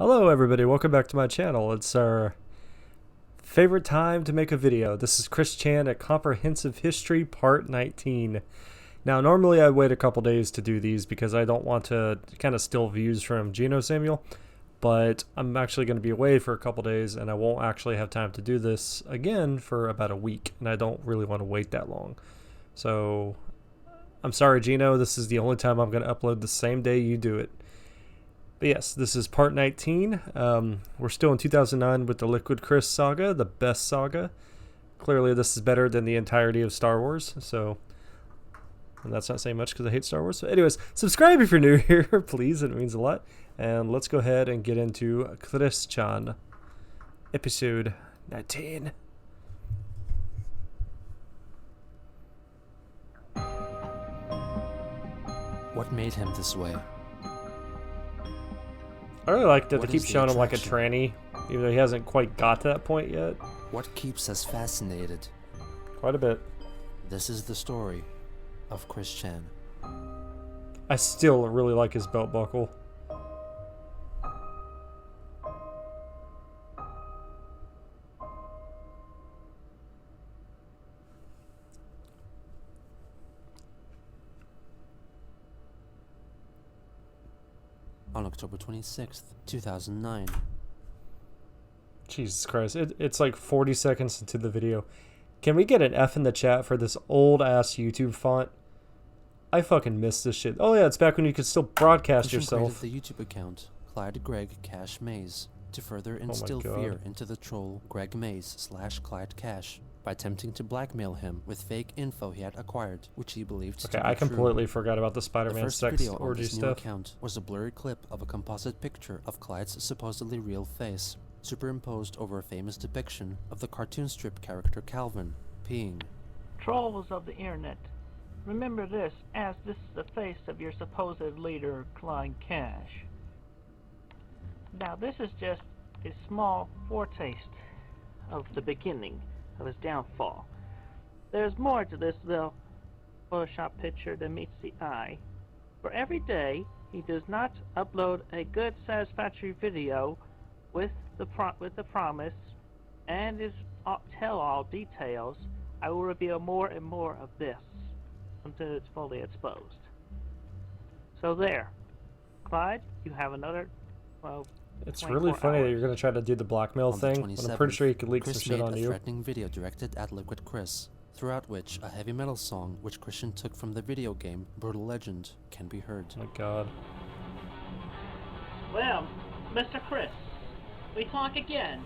Hello everybody, welcome back to my channel. It's our favorite time to make a video. This is Chris Chan at Comprehensive History Part 19. Now normally I wait a couple days to do these because I don't want to kind of steal views from Geno Samuel, but I'm actually going to be away for a couple days and I won't actually have time to do this again for about a week, and I don't really want to wait that long. So I'm sorry Geno, this is the only time I'm going to upload the same day you do it. But yes, this is part 19. We're still in 2009 with the Liquid Chris saga, the best saga. Clearly this is better than the entirety of Star Wars, so... And that's not saying much because I hate Star Wars. So anyways, subscribe if you're new here, please. It means a lot. And let's go ahead and get into Chris Chan, episode 19. What made him this way? I really like that they What keep is the showing him like a attraction? tranny, even though he hasn't quite got to that point yet. What keeps us fascinated? Quite a bit. This is the story of Chris Chan. I still really like his belt buckle. On October 26th, 2009. Jesus Christ, it's like 40 seconds into the video. Can we get an F in the chat for this old-ass YouTube font? I fucking miss this shit. Oh yeah, it's back when you could still broadcast Christian yourself. created the YouTube account Clyde Greg Cash Maze to further instill God. fear into the troll Greg Maze / Clyde Cash by attempting to blackmail him with fake info he had acquired, which he believed Okay, to be I completely true. forgot about the The Spider-Man first sex video on orgy this new stuff. account was a blurry clip of a composite picture of Clyde's supposedly real face, superimposed over a famous depiction of the cartoon strip character Calvin, peeing. Trolls of the internet, remember this, as this is the face of your supposed leader, Clyde Cash. Now this is just a small foretaste of the beginning of his downfall. There's more to this little Photoshop picture than meets the eye. For every day he does not upload a good satisfactory video with the promise and his tell-all details, I will reveal more and more of this until it's fully exposed. So there, Clyde, you have another, well, It's 24 really funny that hours. you're going to try to do the blackmail On the thing, but I'm pretty 27th, sure he could leak Chris some shit made on a you. threatening video directed at Liquid Chris, throughout which a heavy metal song which Christian took from the video game Brutal Legend can be heard. Oh my god. Well, Mr. Chris, we talk again.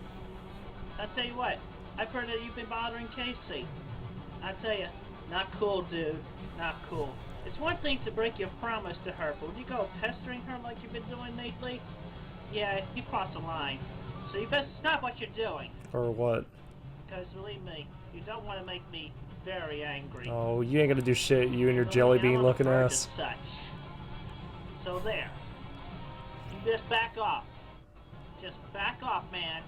I tell you what, I've heard that you've been bothering Casey. I tell you, not cool, dude. Not cool. It's one thing to break your promise to her, but when you go pestering her like you've been doing lately, yeah, you cross the line. So you best stop what you're doing. Or what? Because believe me, you don't want to make me very angry. Oh, you ain't gonna do shit, you and your So, jelly I mean, bean I'm on the looking verge ass. of such. So there. You just back off. Just back off, man.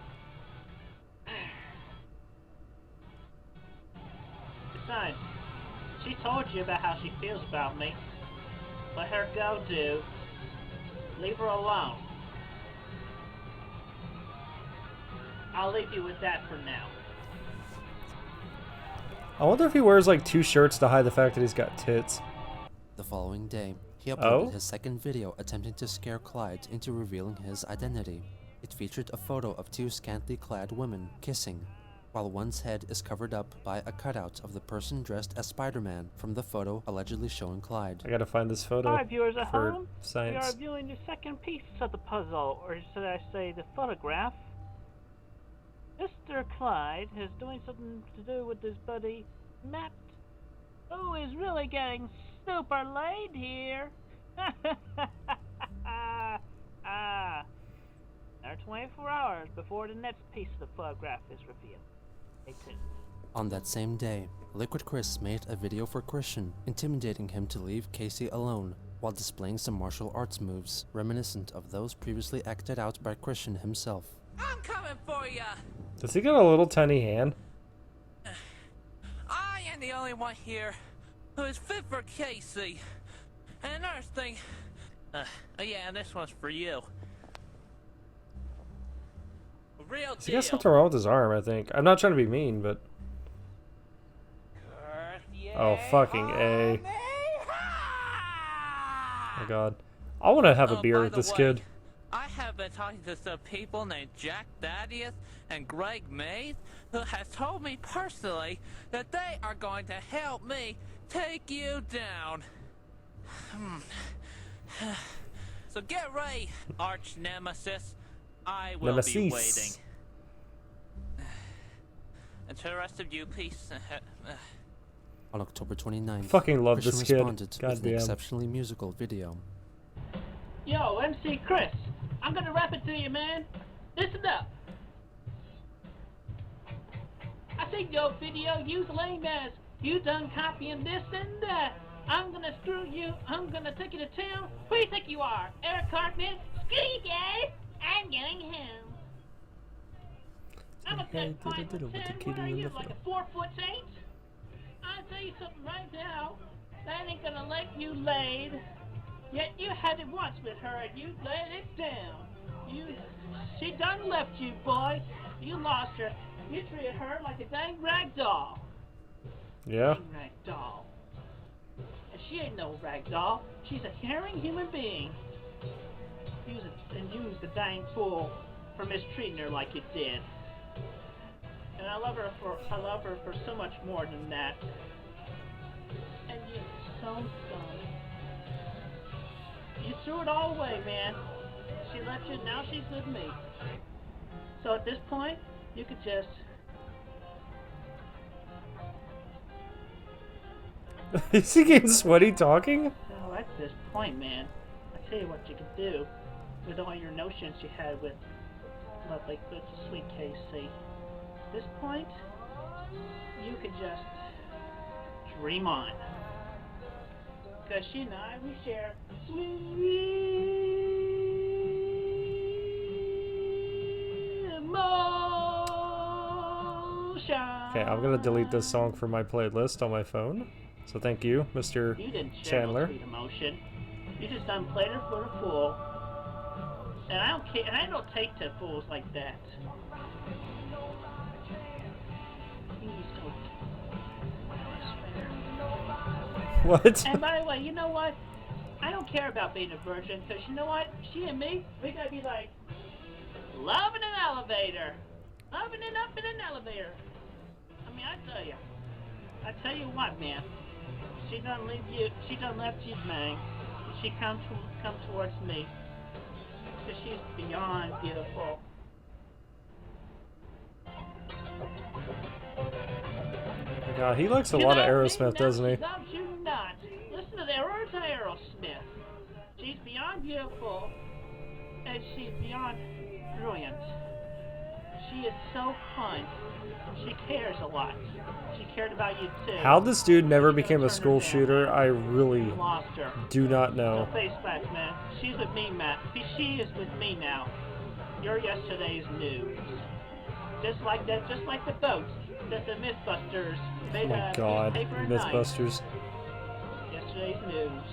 Besides, she told you about how she feels about me. Let her go, dude. Leave her alone. I'll leave you with that for now. I wonder if he wears like two shirts to hide the fact that he's got tits. The following day, he uploaded Oh? his second video attempting to scare Clyde into revealing his identity. It featured a photo of two scantily clad women kissing, while one's head is covered up by a cutout of the person dressed as Spider-Man from the photo allegedly showing Clyde. I gotta find this photo Alright, viewers at for home, we science. are viewing the second piece of the puzzle, or should I say the photograph. Mr. Clyde is doing something to do with his buddy Matt, who is really getting super laid here. There are 24 hours before the next piece of the photograph is revealed. Stay tuned. On that same day, Liquid Chris made a video for Christian, intimidating him to leave Casey alone, while displaying some martial arts moves reminiscent of those previously acted out by Christian himself. I'm coming for ya! Does he got a little tiny hand? I am the only one here who is fit for Casey. And another thing, oh yeah, and this one's for you. real He deal. got something wrong with his arm, I think. I'm not trying to be mean, but... Oh, fucking A. Oh, God. I want to have a beer by with the this way, kid. I have been talking to some people named Jack Thaddeus and Greg Mays, who has told me personally that they are going to help me take you down. So get ready, arch nemesis. I will be waiting. And to the rest of you, peace. On October 29th, Fucking love Christian this kid. responded with an Goddamn. exceptionally musical video. Yo, MC Chris, I'm gonna rap it to you, man. Listen up. I think your video use lame ass. You done copying this and that. I'm gonna screw you. I'm gonna take you to town. Who do you think you are? Eric Cartman? Screw you guys. I'm going home. I'm a good 5'10". What are you, like a 4'8"? I'll tell you something right now. That ain't gonna let you laid. Yet you had it once with her and you laid it down. She done left you, boy. You lost her. You treated her like a dang rag doll. Yeah. Dang rag doll. And she ain't no rag doll. She's a caring human being. And you was the dang fool for mistreating her like you did. And I love her for so much more than that. And you're so dumb. You threw it all away, man. She left you, now she's with me. So at this point, you could just... Is he getting sweaty talking? So at this point, man, I tell you what you could do with all your notions you had with lovely, good, sweet Casey. At this point, you could just dream on. Because she and I, we share sweet emotion. Okay, I'm gonna delete this song from my playlist on my phone. So thank you, Mr. You didn't share Chandler. no sweet emotion. You just done played her for a fool. And I don't care, and I don't take to fools like that. What? And by the way, you know what? I don't care about being a virgin, because you know what? She and me, we gotta be like, loving an elevator. Loving it up in an elevator. I mean, I tell you what, man. She done leave you, she done left you, man. She come towards me. Because she's beyond beautiful. God, he likes a lot of Aerosmith, doesn't he? Loves you not. Listen to the words of Aerosmith. She's beyond beautiful, and she's beyond brilliant. She is so fun. She cares a lot. She cared about you too. How this dude never became a school shooter, I really You lost her. do not know. No face back, man. She's with me, Matt. She is with me now. You're yesterday's news. Just like that, just like the boats that the Mythbusters Oh made my God, newspaper at night. Mythbusters. Yesterday's news.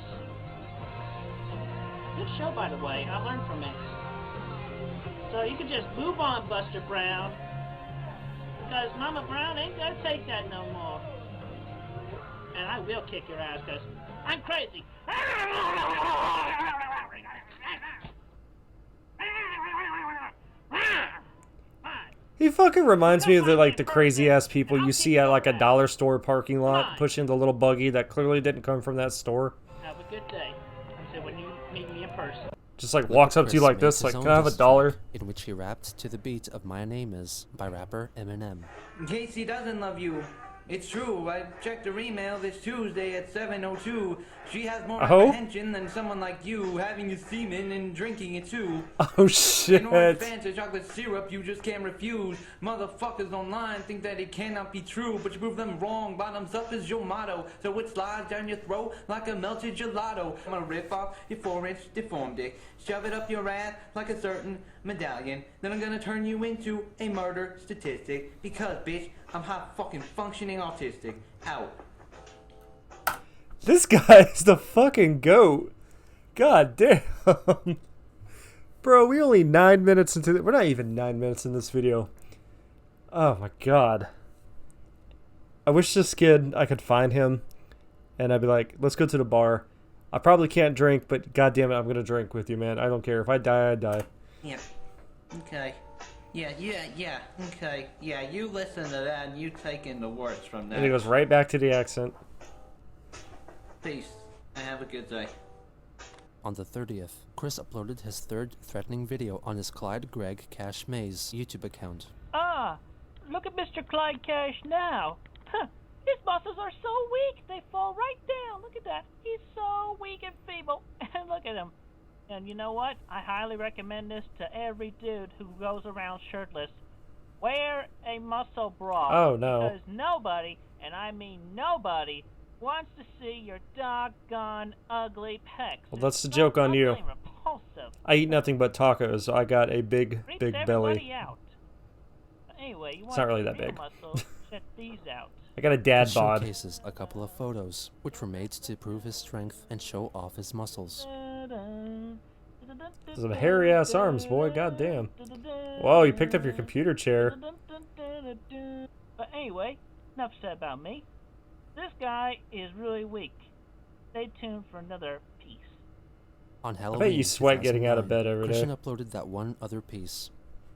Good show, by the way. I learned from it. So you can just move on, Buster Brown. Because Mama Brown ain't gonna take that no more. And I will kick your ass, because I'm crazy. He fucking reminds me of the crazy ass people you see at like a dollar store parking lot pushing the little buggy that clearly didn't come from that store. Have a good day. Until when you meet me in person. Just like walks up to you like this, like, can I have a dollar? In which he rapped to the beat of My Name Is by rapper Eminem. Casey doesn't love you. It's true. I checked her email this Tuesday at 7:02. She has more apprehension than someone like you, having your semen and drinking it too. Oh shit. In orange Fanta chocolate syrup you just can't refuse. Motherfuckers online think that it cannot be true, but you prove them wrong. Bottoms up is your motto, so it slides down your throat like a melted gelato. I'm gonna rip off your 4-inch deformed dick, shove it up your ass like a certain medallion. Then I'm gonna turn you into a murder statistic, because bitch, I'm high fucking functioning autistic. Out. This guy is the fucking goat. God damn. Bro, we only 9 minutes into we're not even 9 minutes in this video. Oh my god. I wish this kid, I could find him, and I'd be like, let's go to the bar. I probably can't drink, but god damn it, I'm gonna drink with you, man. I don't care. If I die, I die. Yeah. Okay. Yeah. Okay. Yeah, you listen to that and you take in the words from that. And he goes right back to the accent. Peace. And have a good day. On the 30th, Chris uploaded his third threatening video on his Clyde Greg Cash Mays YouTube account. Ah, look at Mr. Clyde Cash now. Huh, his muscles are so weak, they fall right down. Look at that. He's so weak and feeble. And look at him. And you know what? I highly recommend this to every dude who goes around shirtless. Wear a muscle bra. Oh, no. Because nobody, and I mean nobody, wants to see your doggone ugly pecs. Well, that's the It's joke so on you. ugly and repulsive. I eat nothing but tacos, so I got a big Freaks belly. everybody out. Anyway, you want not really to that see real big. muscle, check these out. I got a dad He bod. showcases a couple of photos, which were made to prove his strength and show off his muscles. Some hairy ass arms, boy. God damn. Whoa, you picked up your computer chair. But anyway, enough said about me. This guy is really weak. Stay tuned for another piece. On I Halloween, bet you sweat getting out of 2009, bed every Christian day. uploaded that one other piece,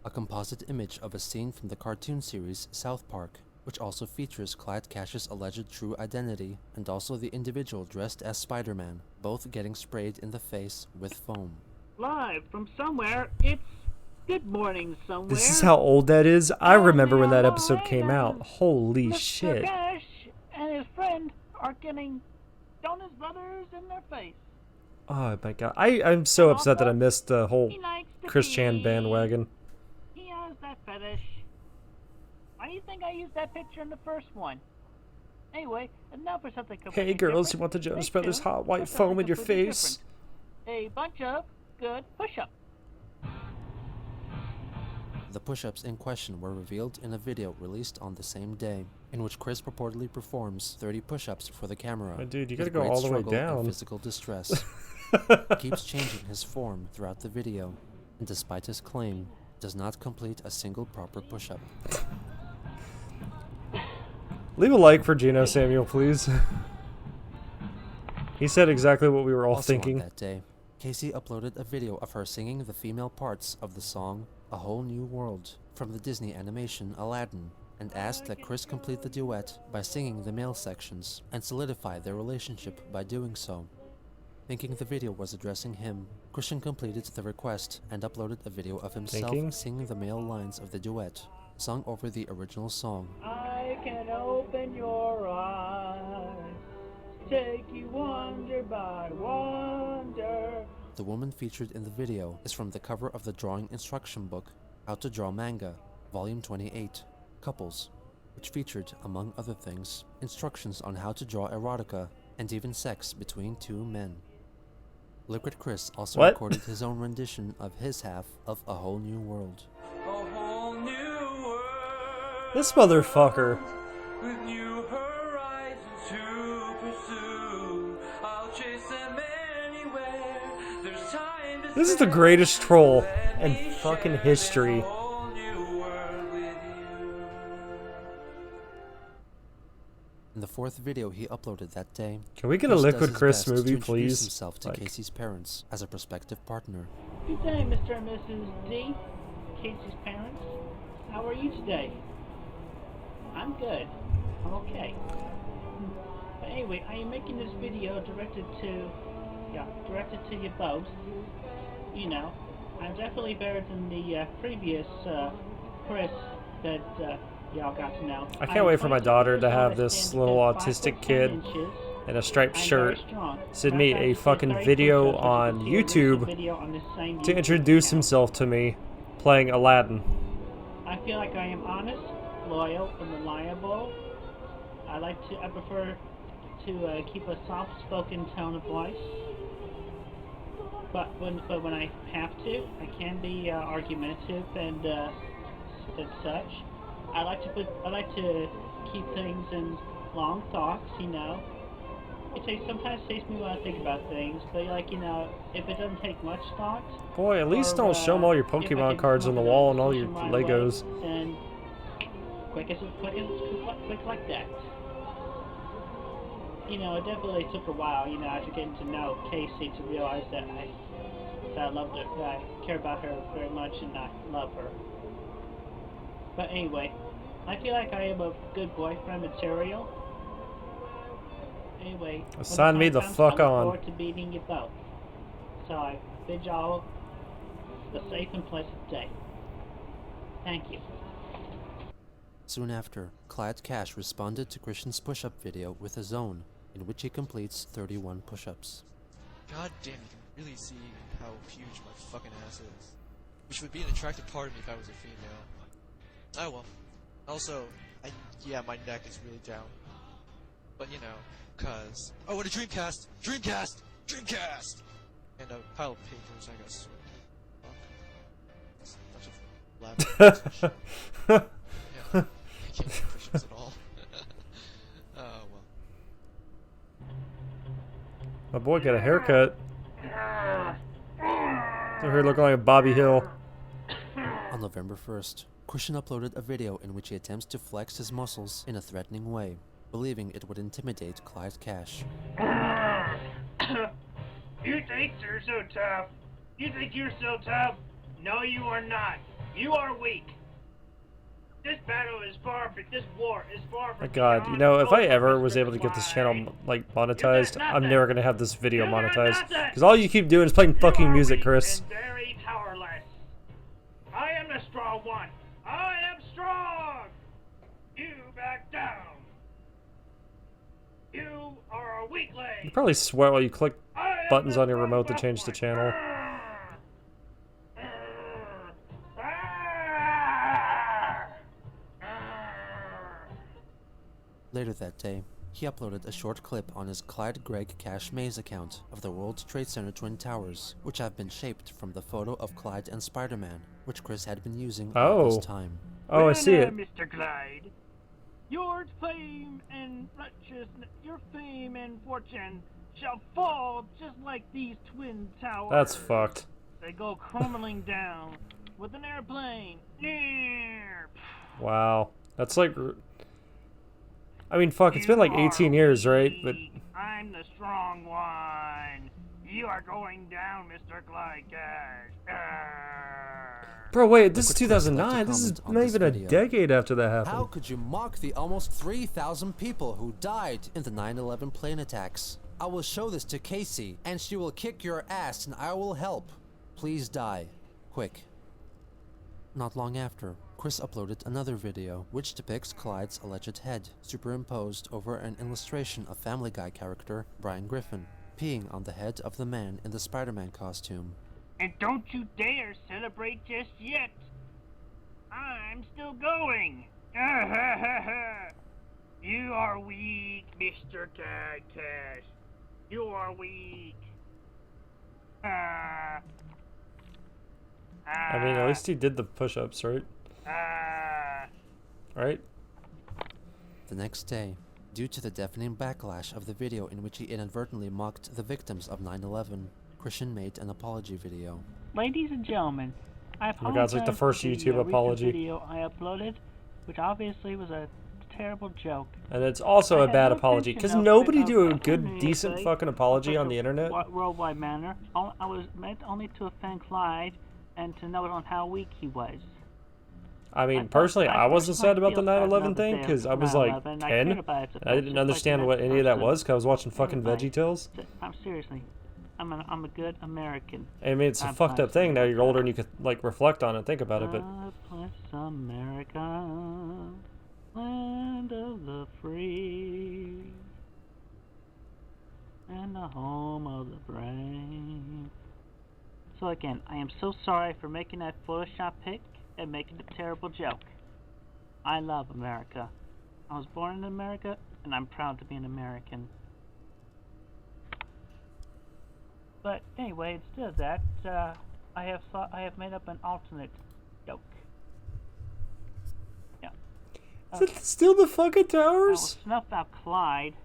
a composite image of a scene from the cartoon series South Park, which also features Clyde Cash's alleged true identity and also the individual dressed as Spider-Man, both getting sprayed in the face with foam. Live from somewhere, it's Good Morning Somewhere. This is how old that is? I remember when that episode Mr. came out. Holy Mr. shit. Cash and his friend are getting Jonas Brothers in their face. Oh my god. I'm so upset that I missed the whole He likes to Chris Chan be- bandwagon. He has that fetish. Why do you think I used that picture in the first one? Anyway, and now for something completely Hey girls, different. you want the Jonas Stay Brothers tuned hot for white something foam in your completely face? different. A bunch of good push-ups. The push-ups in question were revealed in a video released on the same day, in which Chris purportedly performs 30 push-ups for the camera. My dude, you with gotta go great all the way struggle and down. physical distress. He keeps changing his form throughout the video, and despite his claim, does not complete a single proper push-up. Leave a like for Geno Samuel, please. He said exactly what we were all Also thinking. on that day, Casey uploaded a video of her singing the female parts of the song A Whole New World from the Disney animation Aladdin, and asked that Chris complete the duet by singing the male sections and solidify their relationship by doing so. Thinking the video was addressing him, Christian completed the request and uploaded a video of himself Thinking? singing the male lines of the duet, sung over the original song. I can open your eyes, take you wonder by wonder. The woman featured in the video is from the cover of the drawing instruction book, How to Draw Manga, Volume 28, Couples, which featured, among other things, instructions on how to draw erotica and even sex between two men. Liquid Chris also What? recorded his own rendition of his half of A Whole New World. A whole new world This motherfucker. with new horizons to pursue. I'll chase them anywhere. There's time to This is the spend. greatest troll Let in me fucking share history. a whole new world with you. In the fourth video he uploaded that day, Can we get a Chris does Liquid his Chris best to movie, introduce please? himself to Like- Casey's parents as a prospective partner. Good day, Mr. and Mrs. D, Casey's parents. How are you today? I'm good. I'm okay. But anyway, I am making this video directed to you both. You know, I'm definitely better than the previous Chris that y'all got to know. I can't wait for my daughter to have this stand little at 5 autistic foot 10 kid inches. in a striped I'm shirt very strong. send me Matter a of fact, fucking very video close to on the video YouTube video on this same to YouTube introduce account. himself to me playing Aladdin. I feel like I am honest, loyal, and reliable. I prefer to keep a soft-spoken tone of voice. But when I have to, I can be argumentative and such. I like to keep things in long thoughts, you know. It sometimes takes me a while to think about things, but like, you know, if it doesn't take much thought, Boy, at least or, don't show them all your if I Pokemon can cards come on the up with wall a and all your solution right away, Legos. then quick like that. You know, it definitely took a while, you know, after getting to know Casey to realize that I loved her, that I care about her very much and I love her. But anyway, I feel like I am a good boyfriend material. Anyway, when Sign me time the comes, fuck I look on. forward to meeting you both. So I bid y'all a safe and pleasant day. Thank you. Soon after, Clyde Cash responded to Christian's push-up video with a zone, in which he completes 31 push-ups. God damn, you can really see how huge my fucking ass is. Which would be an attractive part of me if I was a female. Oh well. Also, yeah, my neck is really down. But you know, cause... Oh, what a Dreamcast! Dreamcast! Dreamcast! And a pile of papers, I guess. Fuck. It's a bunch of lab yeah, I can't get Christians at all. Oh, well. My boy got a haircut. Over here looking like a Bobby Hill. On November 1st, Christian uploaded a video in which he attempts to flex his muscles in a threatening way, believing it would intimidate Clyde Cash. You think you're so tough? You think you're so tough? No, you are not. You are weak. This battle is far from this war is far from. My God, you know, if I ever was able to get this channel like monetized, I'm never gonna have this video monetized because all you keep doing is playing fucking music, Chris. And very powerless. I am the strong one. I am strong. You back down. You are a weakling. You probably sweat while you click buttons on your remote to change the channel. Later that day, he uploaded a short clip on his Clyde Greg Cash Maze account of the World Trade Center Twin Towers, which have been shaped from the photo of Clyde and Spider-Man, which Chris had been using all this time. Oh, I see it. Mr. Clyde. Your fame and fortune shall fall just like these twin towers. That's fucked. They go crumbling down with an airplane. Wow. That's like... I mean, fuck, it's been like 18 years, right? But I'm the strong one. You are going down, Mr. Clyde Cash. bro, wait, this is Liquid Chris left a 2009. This is comment on not this even a video. decade after that How happened. could you mock the almost 3,000 people who died in the 9/11 plane attacks? I will show this to Casey, and she will kick your ass, and I will help. Please die. Quick. Not long after, Chris uploaded another video, which depicts Clyde's alleged head, superimposed over an illustration of Family Guy character Brian Griffin, peeing on the head of the man in the Spider-Man costume. And don't you dare celebrate just yet. I'm still going. You are weak, Mr. Clyde Cash. You are weak. I mean, at least he did the push-ups, right? Right? The next day, due to the deafening backlash of the video in which he inadvertently mocked the victims of 9/11, Christian made an apology video. Ladies and gentlemen, I Oh my apologize God, it's like the first for YouTube recent apology. video I uploaded, which obviously was a terrible joke. And it's also I a had bad no apology, intention because of- nobody of do a offending good, decent anybody fucking apology in on the internet. Worldwide manner. I was meant only to offend Clyde and to note on how weak he was. I mean, thought- personally, I wasn't personally sad about the feel sad 9/11 about thing, the because I was like 9/11. I 10. cared about it, I didn't just understand like what the any of that person. was, because I was watching fucking Everybody. VeggieTales. I'm seriously. I'm a good American. I mean, it's a I'm fucked up thing. Now you're older and you could, like, reflect on it and think about it, but... God bless America, land of the free, and the home of the brave. So again, I am so sorry for making that Photoshop pic and making a terrible joke. I love America. I was born in America, and I'm proud to be an American. But anyway, instead of that, I have made up an alternate joke. Yeah. Is it still the fucking I will towers? snuff out Clyde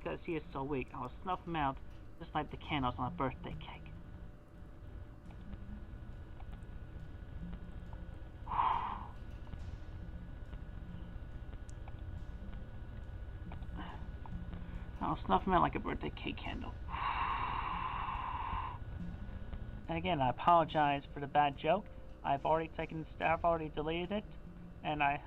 because he is so weak. I will snuff him out just like the candles on a birthday cake. I'll snuff him out like a birthday cake candle. And again, I apologize for the bad joke. I've already deleted it, and I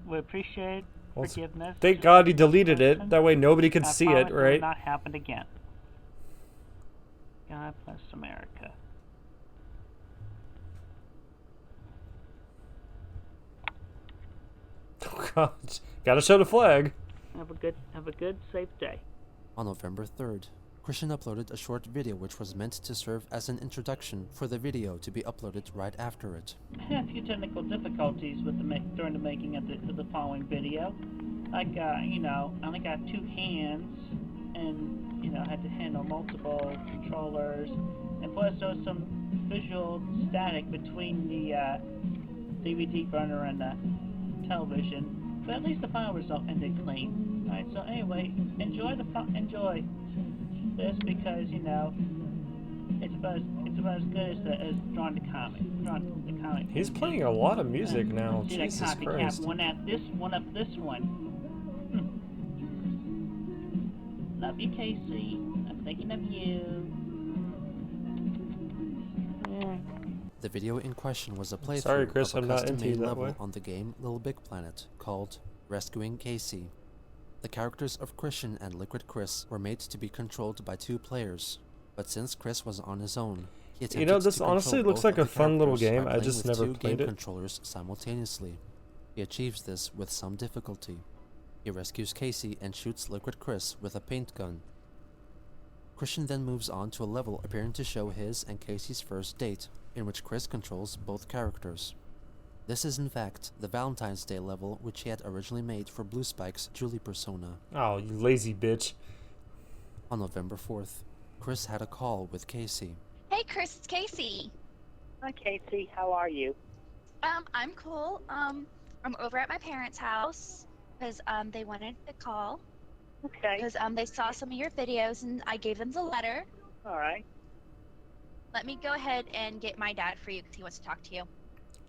would appreciate forgiveness. Thank God he deleted it. That way nobody could see it, It right? will not happen again. God bless America. Oh God, gotta show the flag. Have a good, safe day. On November 3rd, Christian uploaded a short video which was meant to serve as an introduction for the video to be uploaded right after it. I had a few technical difficulties with during the making of the following video. Like, I only got 2 hands, and, I had to handle multiple controllers, and plus there was some visual static between the DVD burner and the television, but at least the final result ended clean. Alright, so anyway, enjoy this because, it's about as good as drawing the comic. He's playing a lot of music now. See Jesus that copycat, Christ. one up this one. Love you, Casey. I'm thinking of you. The video in question was a playthrough Sorry, Chris, of a I'm not into you custom-made that level way. on the game Little Big Planet called Rescuing Casey. The characters of Christian and Liquid Chris were made to be controlled by 2 players, but since Chris was on his own, he attempted this to honestly control looks both like a of the fun little characters game. by I playing just with never 2 played game it. controllers simultaneously. He achieves this with some difficulty. He rescues Casey and shoots Liquid Chris with a paint gun. Christian then moves on to a level appearing to show his and Casey's first date, in which Chris controls both characters. This is in fact the Valentine's Day level which he had originally made for Blue Spike's Julie persona. Oh, you lazy bitch. On November 4th, Chris had a call with Casey. Hey Chris, it's Casey. Hi, Casey. How are you? I'm cool. I'm over at my parents' house because they wanted to call Okay. because they saw some of your videos and I gave them the letter. All right. Let me go ahead and get my dad for you because he wants to talk to you.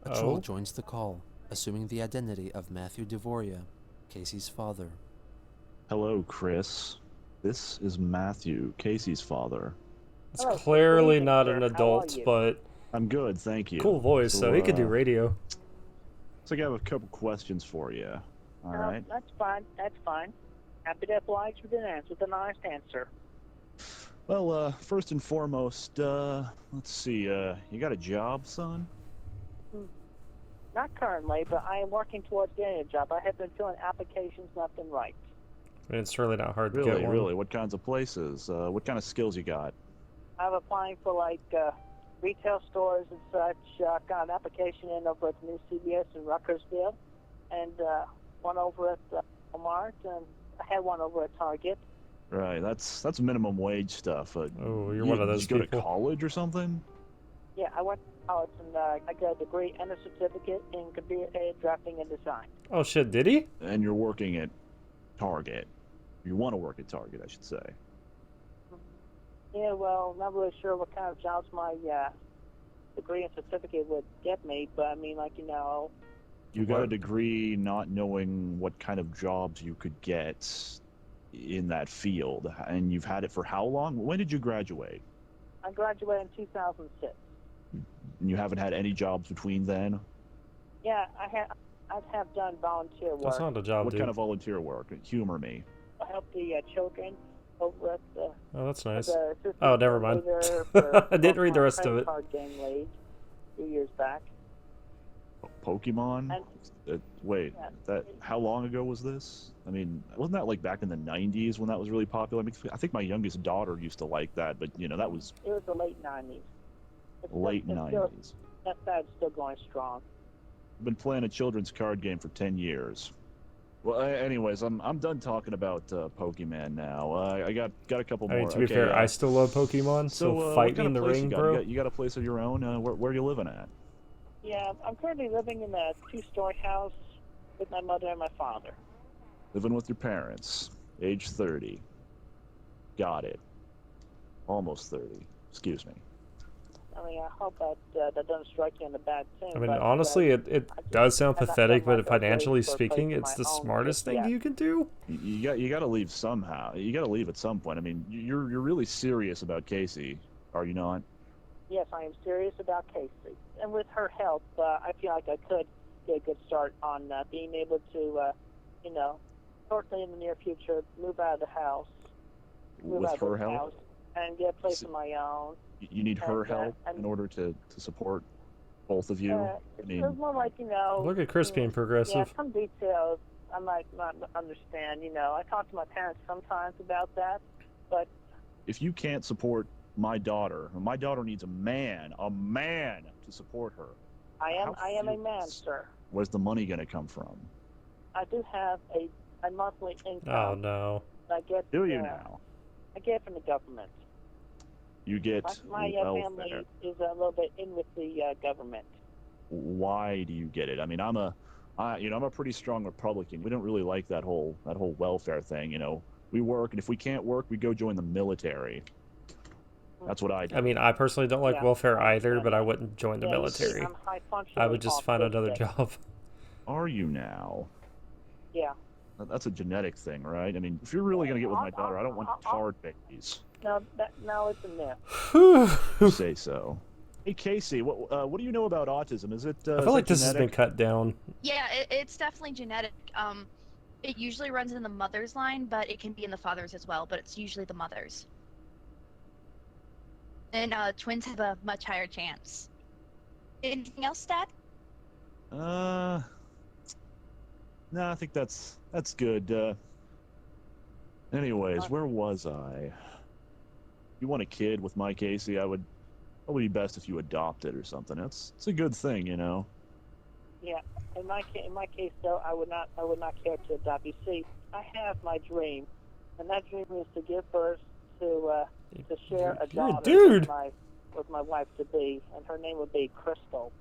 A troll joins the call, assuming the identity of Matthew DeVoria, Casey's father. Hello, Chris. This is Matthew, Casey's father. It's Hello, clearly good not sir. an How are adult, you? but I'm good, thank you. cool voice, so he could do radio. So I have a couple questions for you. All right. That's fine. That's fine. Happy to oblige with an honest answer. Well, first and foremost, let's see. You got a job, son? Not currently, but I am working towards getting a job. I have been filling applications left and right. It's really not hard to get Really, one. really. What kinds of places? What kind of skills you got? I'm applying for retail stores and such. Got an application in over at the new CVS in Ruckersville, and one over at Walmart, and I had one over at Target. Right. That's minimum wage stuff. Oh, you're one of those did you go people. to college or something? Yeah, I went to college and I got a degree and a certificate in computer-aided drafting and design. Oh shit, did he? And you're working at Target. You want to work at Target, I should say. Yeah, well, not really sure what kind of jobs my degree and certificate would get me, but I mean, You got a degree not knowing what kind of jobs you could get in that field, and you've had it for how long? When did you graduate? I graduated in 2006. And you haven't had any jobs between then? Yeah, I have done volunteer work. That's not a job, What dude. kind of volunteer work? Humor me. I help the children over at the Oh, that's nice. the assistant Oh, never mind. coordinator for I didn't read the Pokemon rest of Credit it. Card Game League a few years back. Pokemon? Wait, Yeah. how long ago was this? I mean, wasn't that like back in the 90s when that was really popular? I mean, I think my youngest daughter used to like that, but that was It was the late 90s. late It's 90s. That's still going strong. I've been playing a children's card game for 10 years. Well, anyways, I'm done talking about Pokemon now. I got a couple more. I mean, to be Okay, fair, I still love Pokemon, so what fight me kind in the of place ring, you got? bro. You got a place of your own? Where are you living at? Yeah, I'm currently living in a 2-story house with my mother and my father. Living with your parents. Age 30. Got it. Almost 30. Excuse me. I mean, I hope that doesn't strike you in the bad tune. I mean, but, honestly, it does sound I'm not pathetic, someone but that financially waits for a place speaking, of it's my the own smartest just thing yet. you can do. You got to leave somehow. You got to leave at some point. I mean, you're really serious about Casey, are you not? Yes, I am serious about Casey. And with her help, I feel like I could get a good start on being able to, you know, shortly in the near future, move out of the house. Move With out her of this help? house and get a place of my own. You need her And, help in order to support both of you? I It's mean, more like, you know... Look at Chris being Yeah, progressive. some details I might not understand, you know. I talk to my parents sometimes about that, but... if you can't support my daughter needs a man to support her. I am a man, sir. Where's the money going to come from? I do have a monthly income. Oh no. I get, Do you now? I get from the government. You get My welfare. family is a little bit in with the government. Why do you get it? I mean, I'm a pretty strong Republican. We don't really like that whole welfare thing. You know, we work, and if we can't work, we go join the military. That's what I do. I mean, I personally don't like welfare either, but I wouldn't join the Yeah, you military. see, I'm high I functioning would just find another autistic. job. Are you now? Yeah. That's a genetic thing, right? I mean, if you're really gonna get with my daughter, I don't want hard babies. No, it's a myth. You say so. Hey Casey, what do you know about autism? Is it? I feel like this has been cut down. Yeah, it's definitely genetic. It usually runs in the mother's line, but it can be in the father's as well, but it's usually the mother's. And twins have a much higher chance. Anything else, Dad? No, I think that's good. Anyways, where was I? You want a kid with my Casey? I would probably be best if you adopted or something. It's a good thing, you know. Yeah. In my case, though, I would not care to adopt. You see, I have my dream, and that dream is to give birth to share a You're a daughter dude. with my wife to be, and her name would be Crystal.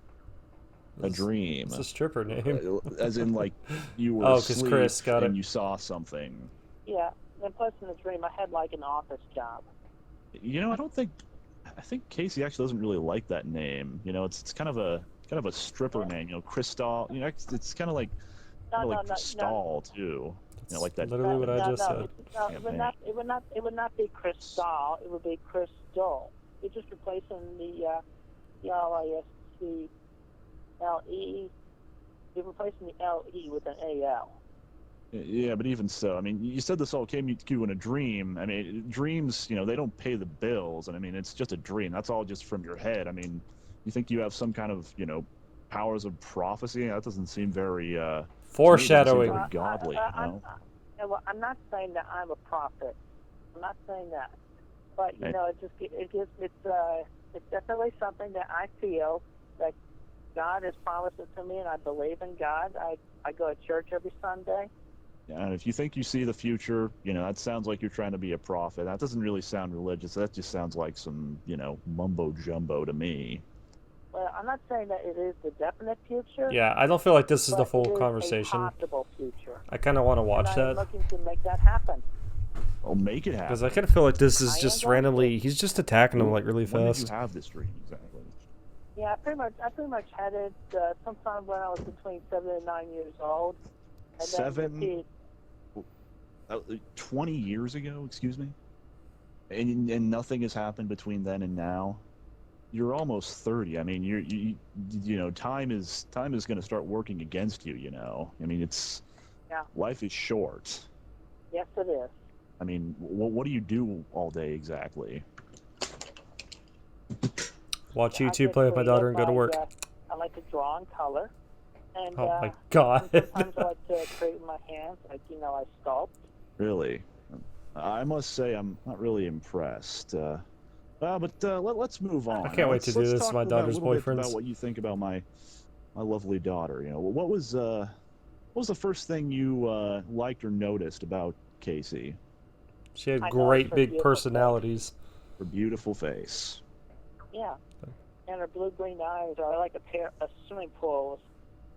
A dream. It's a stripper name. As in, like, you were Oh, 'cause asleep Chris got and it. you saw something. Yeah, and plus in the dream, I had like an office job. You know, I think Casey actually doesn't really like that name. You know, it's kind of a stripper name. You know, Crystal. You know, it's kind of like Crystal too. You know, like that. Literally what I just said. No, it would not be Crystal. It would be Crystal. You're just replacing the R-I-S-T-L-E. You're replacing the L-E with an A-L. Yeah, but even so, I mean, you said this all came to you in a dream. I mean, dreams, you know, they don't pay the bills, and I mean, it's just a dream. That's all just from your head. I mean, you think you have some kind of, you know, powers of prophecy? That doesn't seem very Foreshadowing. Very godly, you know? Well, I'm not saying that I'm a prophet. I'm not saying that, but you know, it's definitely something that I feel that God has promised it to me, and I believe in God. I go to church every Sunday. Yeah, and if you think you see the future, you know, that sounds like you're trying to be a prophet. That doesn't really sound religious. That just sounds like some, you know, mumbo jumbo to me. Well, I'm not saying that it is the definite future. Yeah, I don't feel like this is the but full it is conversation. a possible future. I kind of want to watch and I am that. looking to make that happen. Well, make it happen. Because I kind of feel like this is I just am going randomly, he's just attacking him like really When did fast. you have this dream exactly? Yeah, I pretty much had it sometime when I was between 7 and 9 years old. And then 7? repeated. 20 years ago, excuse me? And nothing has happened between then and now? You're almost 30. I mean, you know, time is going to start working against you, you know. I mean, life is short. Yes, it is. I mean, what do you do all day exactly? Watch I YouTube, get play with my daughter, and go to work. I like to draw and color. And, Oh my god. sometimes I like to create with my hands, like, you know, I sculpt. Really? I must say I'm not really impressed. But let's move on. I can't wait to do this with my daughter's a little bit boyfriends. about what you think about my lovely daughter. You know, what was the first thing you liked or noticed about Casey? She had I know great it's her big beautiful personalities. Her beautiful face. Yeah. And her blue-green eyes are like a pair of swimming pools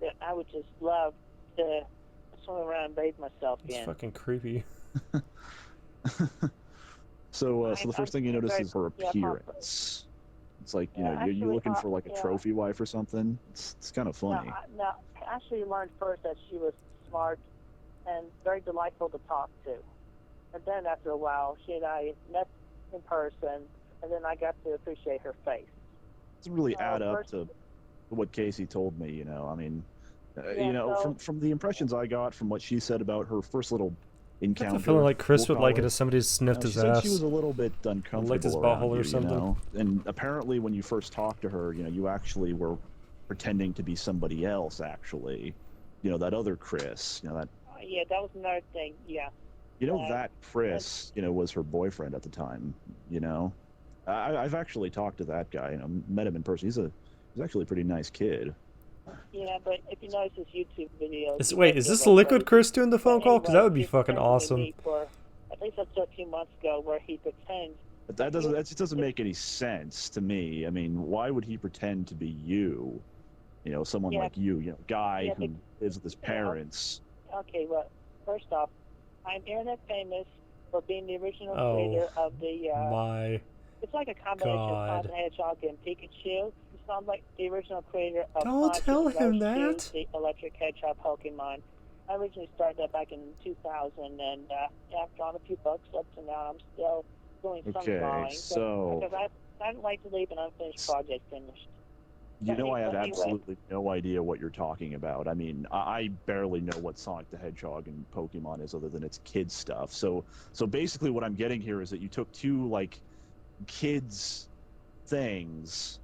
that I would just love to swim around and bathe myself It's in. fucking creepy. So the first thing you notice is her Yeah, appearance. It's like, you Yeah, know, you're actually, looking for like a yeah. trophy wife or something. It's kind of funny. No, I actually learned first that she was smart and very delightful to talk to. And then after a while, she and I met in person, and then I got to appreciate her face. It doesn't really add up first- to what Casey told me, you know. I mean, Yeah, you know, so- from the impressions I got from what she said about her first little I encounter. have a feeling like Chris we'll would like call it if somebody sniffed she his said ass. she was a little bit uncomfortable licked his around butthole or you, something. you know? And apparently when you first talked to her, you know, you actually were pretending to be somebody else, actually. You know, that other Chris, you know, that... Yeah, that was another thing, yeah. You know, that Chris, you know, was her boyfriend at the time, you know? I've actually talked to that guy, you know, met him in person. He's actually a pretty nice kid. Yeah, but if you notice his YouTube videos... Wait, is this Liquid Chris doing the phone call? Because that would be fucking awesome. At least up to a few months ago, where he pretends... But that just doesn't make any sense to me. I mean, why would he pretend to be you? You know, someone like you know, guy who lives with his parents. Okay, well, first off, I'm internet famous for being the original Oh, creator of the... my It's like a combination of Sonic the Hedgehog and Pikachu. You sound like the original creator of Don't Sonic tell the him Hedgehog, that. the Electric Hedgehog Pokemon. I originally started that back in 2000, and I've drawn a few books up to now. I'm still doing some drawing. So... Because I don't like to leave an unfinished project finished. You know, I have absolutely no idea what you're talking about. I mean, I barely know what Sonic the Hedgehog and Pokemon is other than it's kids stuff. So basically what I'm getting here is that you took two, like, kids things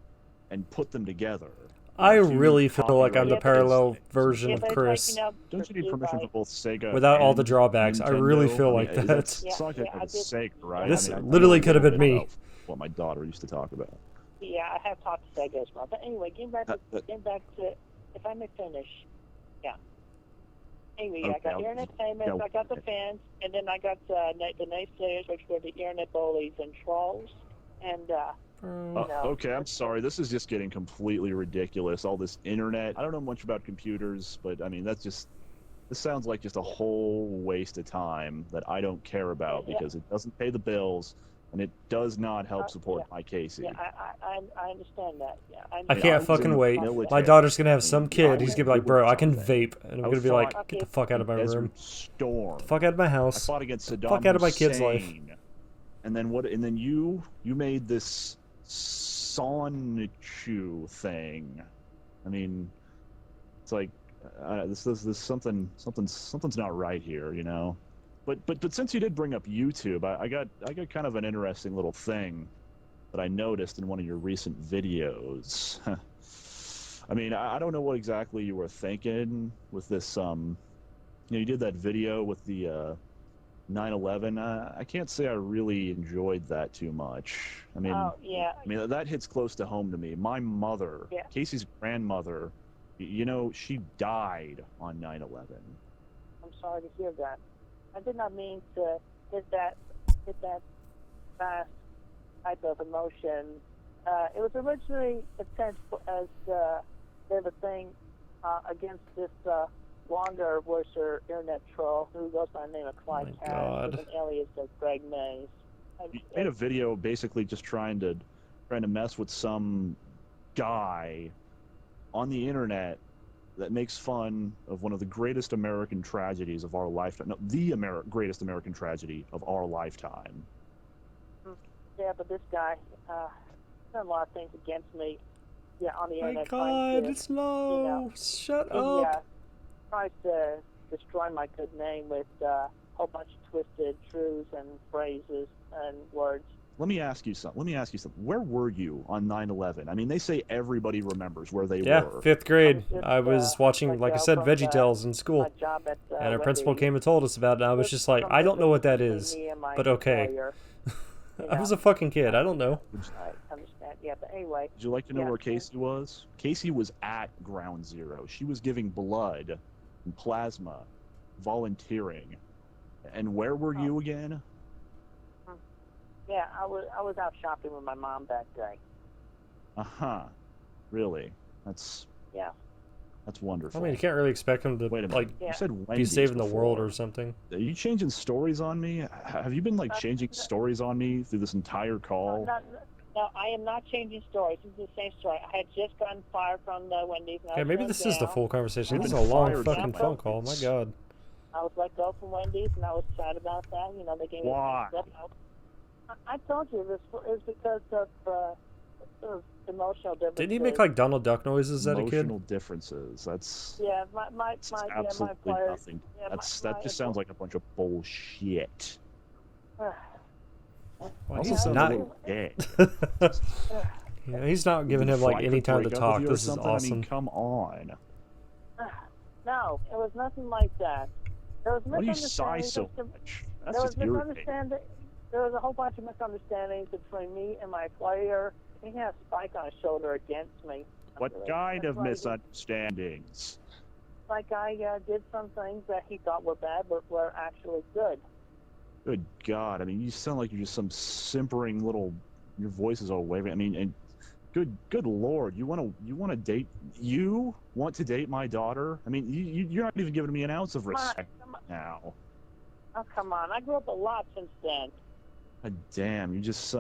and put them together. I really feel like I'm the parallel version of Chris. Don't you need permission for both Sega without all the and drawbacks? Nintendo? I really feel like mean, that. Sonic the Hedgehog is Sega, right? This I mean, I literally know could have been a little me. bit about what my daughter used to talk about. Yeah, I have talked to Sega as well. But anyway, getting back to, if I may finish, yeah. Anyway, I got internet famous, I got the fans, and then I got the naysayers, which were the internet bullies and trolls, and okay, I'm sorry. This is just getting completely ridiculous. All this internet. I don't know much about computers, but I mean, this sounds like just a whole waste of time that I don't care about because it doesn't pay the bills and it does not help support my Casey. Yeah, I understand that. Yeah, I can't fucking wait. My daughter's gonna have some kid. He's gonna be like, bro, I can vape. And I'm gonna be like, get the fuck out of my room. Storm. Get the fuck out of my house. I fought against Saddam fuck out of my kid's life. Hussein. And then what? And then you made this Sonichu thing. I mean, it's like this something's not right here, you know. But since you did bring up YouTube, I got kind of an interesting little thing that I noticed in one of your recent videos. I mean, I don't know what exactly you were thinking with this. You did that video with the 9/11. I can't say I really enjoyed that too much. I mean, I mean that hits close to home to me. My mother, Casey's grandmother, you know, she died on 9/11. I'm sorry to hear that. I did not mean to hit that fast type of emotion. It was originally intended as they have a thing against this longer worser internet troll who goes by the name of Clyde Cash with an alias of Greg Mays. You made a video basically just trying to mess with some guy on the internet that makes fun of one of the greatest American tragedies of our lifetime. No, the greatest American tragedy of our lifetime. Yeah, but this guy done a lot of things against me. Yeah, on the internet. My God, it's low. Shut up. Yeah, tries to destroy my good name with a whole bunch of twisted truths and phrases and words. Let me ask you something. Where were you on 9/11? I mean, they say everybody remembers where they were. Yeah, 5th grade. I was watching, like I said, VeggieTales in school. And our principal came and told us about it, and I was just like, I don't know what that is, but okay. I was a fucking kid. I don't know. I understand. Yeah, but anyway. Would you like to know where Casey was? Casey was at Ground Zero. She was giving blood and plasma, volunteering. And where were you again? Yeah, I was out shopping with my mom that day. Really? That's... Yeah. That's wonderful. I mean, you can't really expect him to Wait a minute. like You said be Wendy's saving the before. world or something. Are you changing stories on me? Have you been like changing stories on me through this entire call? No, I am not changing stories. This is the same story. I had just gotten fired from the Wendy's. Yeah, maybe this is the full conversation. You've This is been a long fired fucking from phone call. My Wendy's. God. I was let go from Wendy's, and I was sad about that. You know, they gave me Why? I told you this is because of emotional differences. Didn't he make like Donald Duck noises as a kid? Emotional differences. That's Yeah, my absolutely players. nothing. Yeah, That just sounds like a bunch of bullshit. Well, Also he's sounds not. a little gay. Yeah, he's not giving him like any time to talk. This is awesome. I mean, come on. No, it was nothing like that. There was Why do you sigh misunderstandings. so much? There That's was just irritating. misunderstanding. There was a whole bunch of misunderstandings between me and my player. He had a spike on his shoulder against me. What kind of misunderstandings? Like I did some things that he thought were bad, but were actually good. Good God! I mean, you sound like you're just some simpering little. Your voice is all waving. I mean, and good Lord, you want to date? You want to date my daughter? I mean, you're not even giving me an ounce of respect now. Oh, come on! I grew up a lot since then. God damn, you just.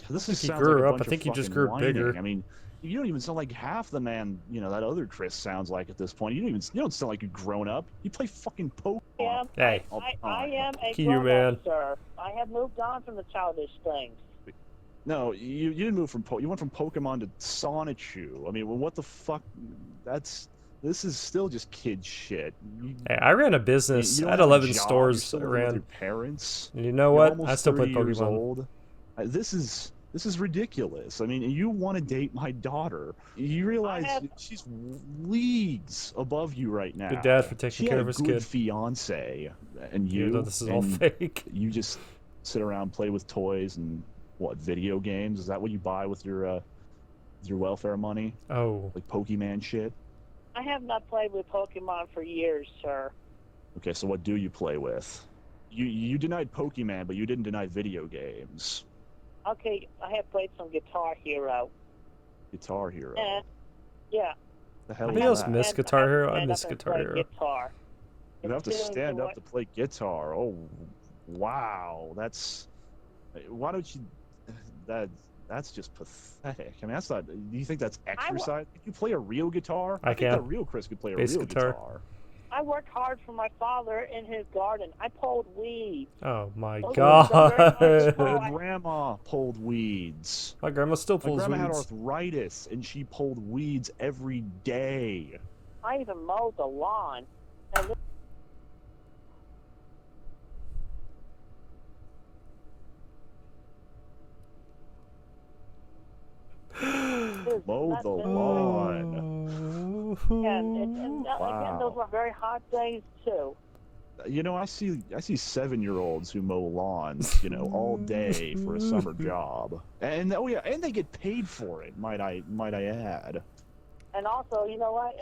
This He sounds grew like a up. bunch I think of he just fucking grew whining. bigger. I mean, you don't even sound like half the man that other Chris sounds like at this point. You don't sound like you've grown up. You play fucking Pokemon. Yeah, Hey. I am a You, man. grown-up, sir. I have moved on from the childish things. No, you didn't move from you went from Pokemon to Sonichu. I mean, well, what the fuck? This is still just kid shit. Hey, I ran a business. You I don't had have a 11 job, stores you're still that living with ran. your parents. And you know You're what? almost I still play 30 years Pokemon. old. This is ridiculous. I mean, you want to date my daughter. You realize she's leagues above you right now. Good dad for taking She care had of his a good kid. fiance, and Even though this is all fake. You just sit around, play with toys, and what, video games? Is that what you buy with your welfare money? Oh. Like Pokemon shit? I have not played with Pokemon for years, sir. Okay, so what do you play with? You denied Pokemon, but you didn't deny video games. Okay, I have played some Guitar Hero. Guitar Hero. Yeah. The hell Anybody is else that? miss Guitar Hero? I miss Guitar Hero. Guitar. You have to stand up to play guitar. Oh, wow. Why don't you... That's just pathetic. I mean, that's not... Do you think that's exercise? Could you play a real guitar? I think can. a real Chris could play a Bass real guitar. I worked hard for my father in his garden. I pulled weeds. Oh my Those God. My grandma pulled weeds. My grandma still pulls My grandma had weeds. arthritis, and she pulled weeds every day. I even mowed the lawn. And Mow the lawn. and Wow. again, those were very hot days too. You know, I see 7-year-olds who mow lawns, all day for a summer job, and and they get paid for it. Might I add? And also, you know what?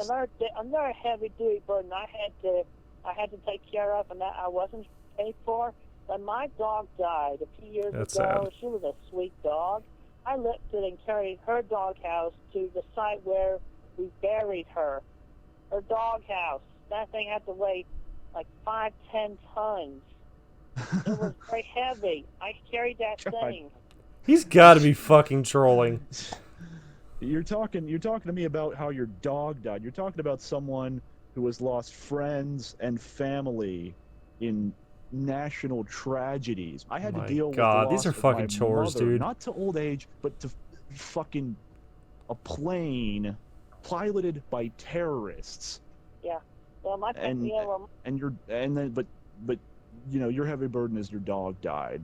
Another heavy-duty burden I had to take care of, and that I wasn't paid for. When my dog died a few years That's ago, sad. she was a sweet dog. I lifted and carried her doghouse to the site where we buried her. Her doghouse. That thing had to weigh like 5-10 tons. It was very heavy. I carried that thing. He's got to be fucking trolling. You're talking to me about how your dog died. You're talking about someone who has lost friends and family in national tragedies. I had to deal with the loss these are of fucking my chores, mother, dude. not to old age, but to fucking a plane piloted by terrorists. Yeah. Well, my your heavy burden is your dog died.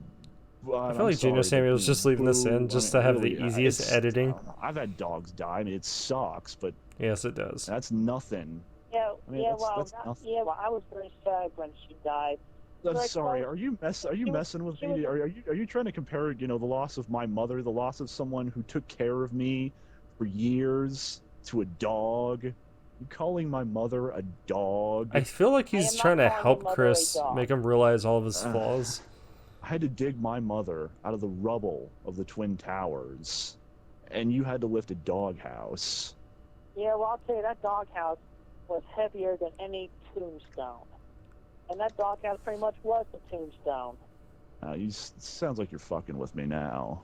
I feel like Geno Samuel's just leaving this in just to have the easiest editing. I've had dogs die. I mean, it sucks, but yes, it does. That's nothing. Yeah, I mean, that's nothing. I was very sad when she died. I'm sorry. Are you messing with me? Are you trying to compare, the loss of my mother, the loss of someone who took care of me for years, to a dog? You calling my mother a dog? I feel like he's trying to help Chris make him realize all of his flaws. I had to dig my mother out of the rubble of the Twin Towers, and you had to lift a doghouse. Yeah, well, I'll tell you, that doghouse, was heavier than any tombstone. And that doghouse pretty much was the tombstone. Sounds like you're fucking with me now.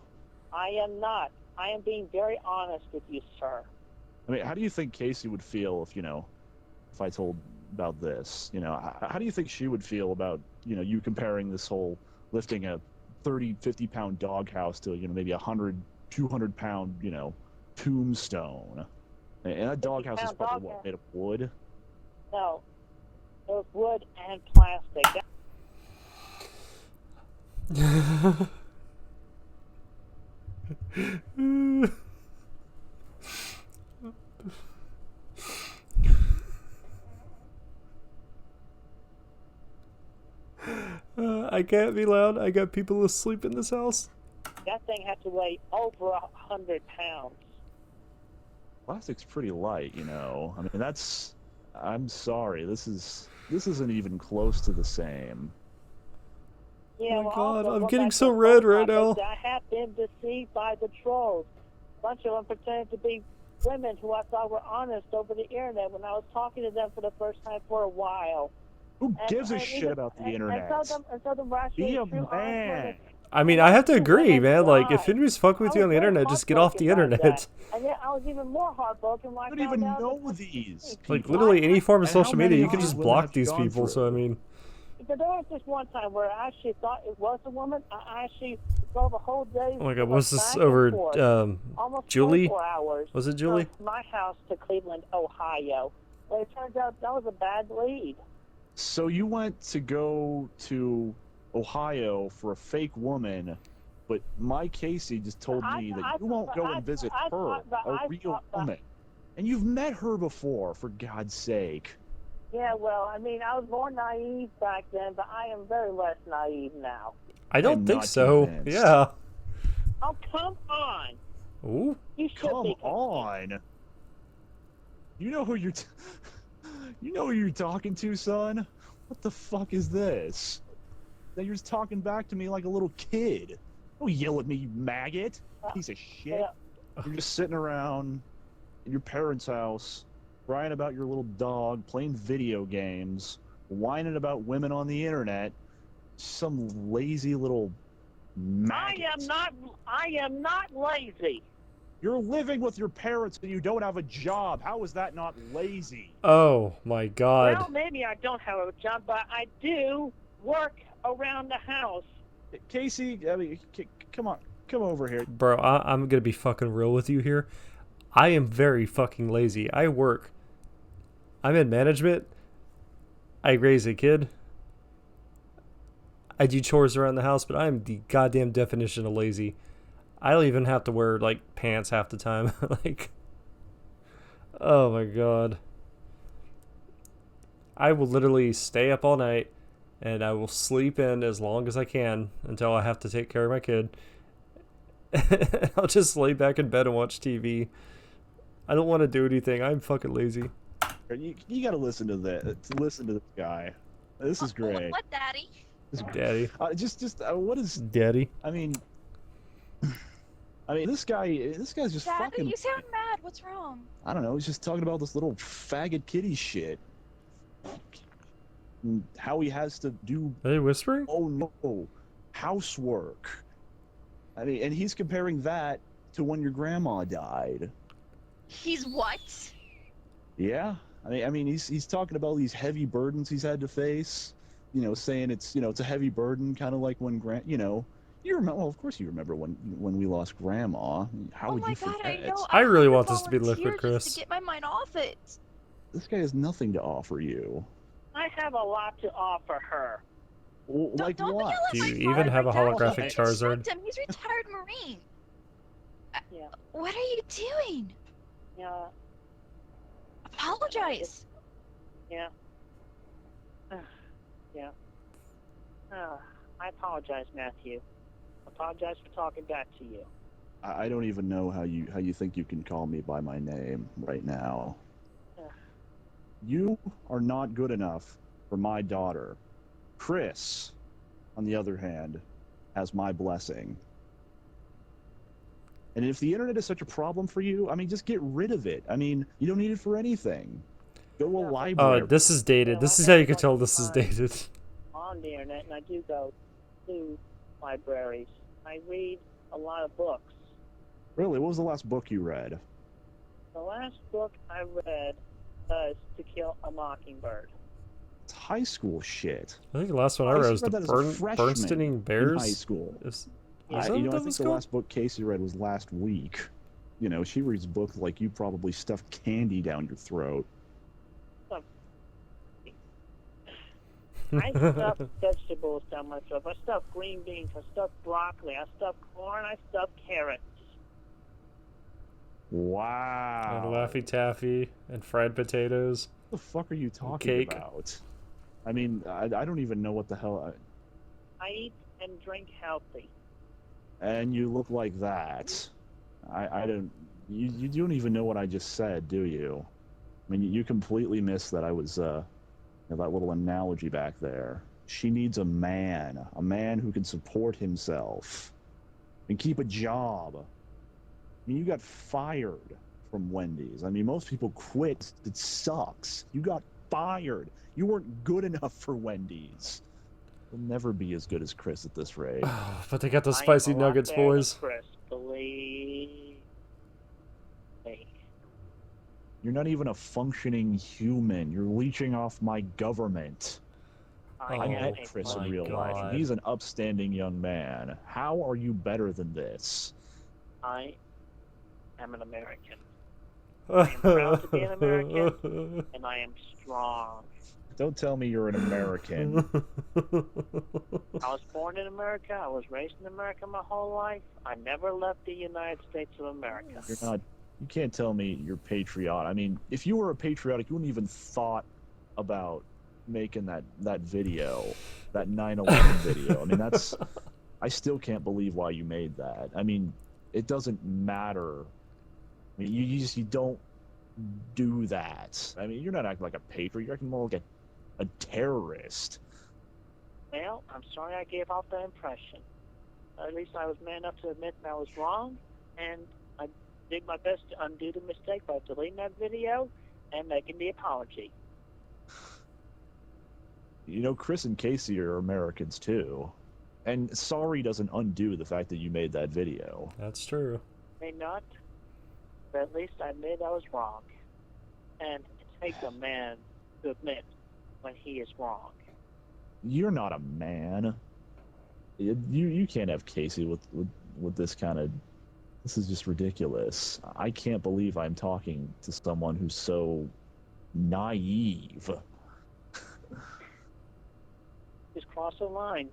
I am not. I am being very honest with you, sir. I mean, how do you think Casey would feel if, if I told about this? How do you think she would feel about, you comparing this whole lifting a 30, 50-pound doghouse to, maybe 100, 200-pound, tombstone? And that doghouse is probably, what, made of wood? No. It was wood and plastic. I can't be loud. I got people asleep in this house. That thing had to weigh over 100 pounds. Plastic's pretty light, I mean, I'm sorry. This isn't even close to the same. Yeah, Oh my God, also, I'm go getting back so to red the right topic, now. I have been deceived by the trolls. A bunch of them pretended to be women who I thought were honest over the internet when I was talking to them for the first time for a while. Who gives a shit about the internet? And so them were actually Be a true, honest man. women. I mean, I have to agree, man. Like, if lied. anybody's fucking with I you on was the very internet, just get off the heartbroken by internet. that. And yet I was even more heartbroken when I I don't found even out know that- these Like, people. literally any form of And how social media, many you of can these just women block have these gone people, so I through? mean... But there was just one time where I actually thought it was a woman. I actually drove a whole day. Oh my God, was this back and over, forth, almost Julie? 24 hours Was it Julie? from my house to Cleveland, Ohio. But it turns out that was a bad lead. So you went to go to Ohio for a fake woman, but my Casey just told me that you won't go and visit her, a real woman. And you've met her before, for God's sake. Yeah, well, I mean, I was more naive back then, but I am very less naive now. I don't I'm think not so. convinced. Yeah. Oh, come on. Ooh. You should Come be. on. You know who you're talking to, son? What the fuck is this? That you're just talking back to me like a little kid. Don't yell at me, you maggot. Piece of shit. You're just sitting around in your parents' house, crying about your little dog, playing video games, whining about women on the internet. Some lazy little maggot. I am not lazy. You're living with your parents and you don't have a job. How is that not lazy? Oh my God. Well, maybe I don't have a job, but I do work around the house. Casey, I mean, come on, come over here. Bro, I'm gonna be fucking real with you here. I am very fucking lazy. I work. I'm in management. I raise a kid. I do chores around the house, but I am the goddamn definition of lazy. I don't even have to wear, like, pants half the time. Like, oh my God. I will literally stay up all night, and I will sleep in as long as I can until I have to take care of my kid. I'll just lay back in bed and watch TV. I don't want to do anything. I'm fucking lazy. You gotta listen to this. Listen to this guy. This is great. What, Daddy? Daddy. What is Daddy? I mean, this guy's just Daddy, fucking. you sound mad. What's wrong? I don't know. He's just talking about this little faggot kitty shit. And how he has to do. Are they whispering? Oh no, housework. I mean, and he's comparing that to when your grandma died. He's what? Yeah, I mean, he's talking about these heavy burdens he's had to face. Saying it's a heavy burden, kind of like when you remember. Well, of course you remember when we lost Grandma. How would you forget? I know. I really want wanted this to be liquid, volunteer Chris. just to get my mind off it. This guy has nothing to offer you. I have a lot to offer her. Well, like Don't what? yell at Do my you father. even have a My dad holographic can't Charizard? respect him. He's a retired Marine. Yeah. What are you doing? Yeah. Apologize. Yeah. Yeah. I apologize, Matthew. Apologize for talking back to you. I don't even know how you think you can call me by my name right now. You are not good enough for my daughter. Chris, on the other hand, has my blessing. And if the internet is such a problem for you, I mean, just get rid of it. I mean, you don't need it for anything. Go to a Yeah. library. Oh, this is dated. Yeah, This I is how you have can one tell this is time. dated. On the internet, and I do go to libraries. I read a lot of books. Really? What was the last book you read? The last book I read was To Kill a Mockingbird. It's high school shit. I think the last one I Casey read was the read that as a freshman Bernstein in Bears. high school. Is Yeah, that what I that think was the called? last book Casey read was last week. You know, she reads books like you probably stuffed candy down your throat. I stuff vegetables down my throat. I stuff green beans. I stuff broccoli. I stuff corn. I stuff carrots. And Wow. Laffy Taffy and fried potatoes. What the fuck are you talking Cake. about? I mean, I don't even know what the hell. I eat and drink healthy. And you look like that. I don't. You don't even know what I just said, do you? I mean, you completely missed that I was that little analogy back there. She needs a man who can support himself and keep a job. I mean, you got fired from Wendy's. I mean, most people quit. It sucks. You got fired. You weren't good enough for Wendy's. You'll never be as good as Chris at this rate. But they got those I am spicy a lot nuggets, better than boys. Chris, believe me. You're not even a functioning human. You're leeching off my government. I Oh, I am met a Chris my in real life, God. and he's an upstanding young man. How are you better than this? I am an American. I am proud to be an American, and I am strong. Don't tell me you're an American. I was born in America. I was raised in America my whole life. I never left the United States of America. You're not. You can't tell me you're patriotic. I mean, if you were a patriotic, you wouldn't even thought about making that video, that 9/11 video. I mean, that's. I still can't believe why you made that. I mean, it doesn't matter. I mean, you don't do that. I mean, you're not acting like a patriot. You're acting more like a terrorist. Well, I'm sorry I gave off that impression. At least I was man enough to admit that I was wrong, and I did my best to undo the mistake by deleting that video and making the apology. You know, Chris and Casey are Americans too. And sorry doesn't undo the fact that you made that video. That's true. May not, but at least I admit I was wrong. And it takes a man to admit when he is wrong. You're not a man. You can't have Casey with this kind of. This is just ridiculous. I can't believe I'm talking to someone who's so naive. Just cross a line.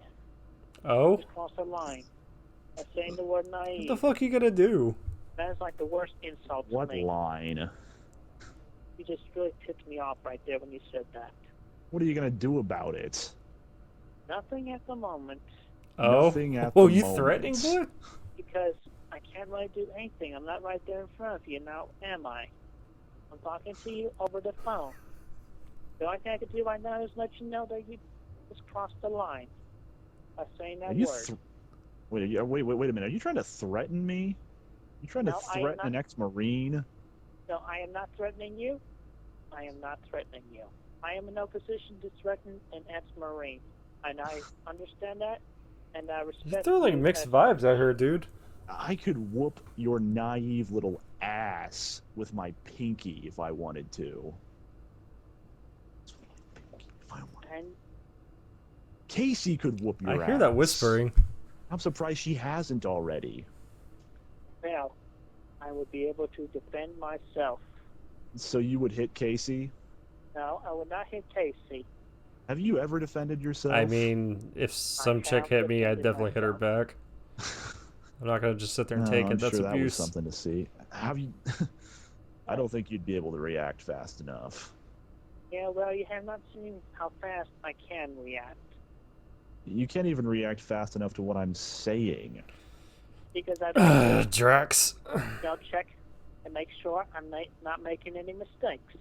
Oh? Just cross a line. By saying the word naive. What the fuck are you gonna do? That is like the worst insult to What me. line? You just really tipped me off right there when you said that. What are you gonna do about it? Nothing at the moment, Oh? Nothing at Oh, the you moment. threatening, boy? because I can't really do anything. I'm not right there in front of you now, am I? I'm talking to you over the phone. The only thing I can do right now is let you know that you just crossed the line by saying that Are you word. wait a minute. Are you trying to threaten me? You trying No, to I am threaten an not. ex-Marine? No, I am not threatening you. I am not threatening you. I am in no position to threaten an ex-Marine. And I understand that, and I respect You're throwing you mixed as- vibes at her, dude. I could whoop your naive little ass with my pinky if I wanted to. If I wanted. And Casey could whoop your ass. I hear that whispering. I'm surprised she hasn't already. well, I would be able to defend myself. So you would hit Casey? No, I would not hit Casey. Have you ever defended yourself? I mean, if some chick have hit me, I'd defended definitely hit her myself. back. I'm not gonna just sit there and No, take it. I'm That's sure that was abuse. something to see. Have you? I don't think you'd be able to react fast enough. Yeah, well, you have not seen how fast I can react. You can't even react fast enough to what I'm saying. Because I don't Drax. check and make sure I'm not making any mistakes.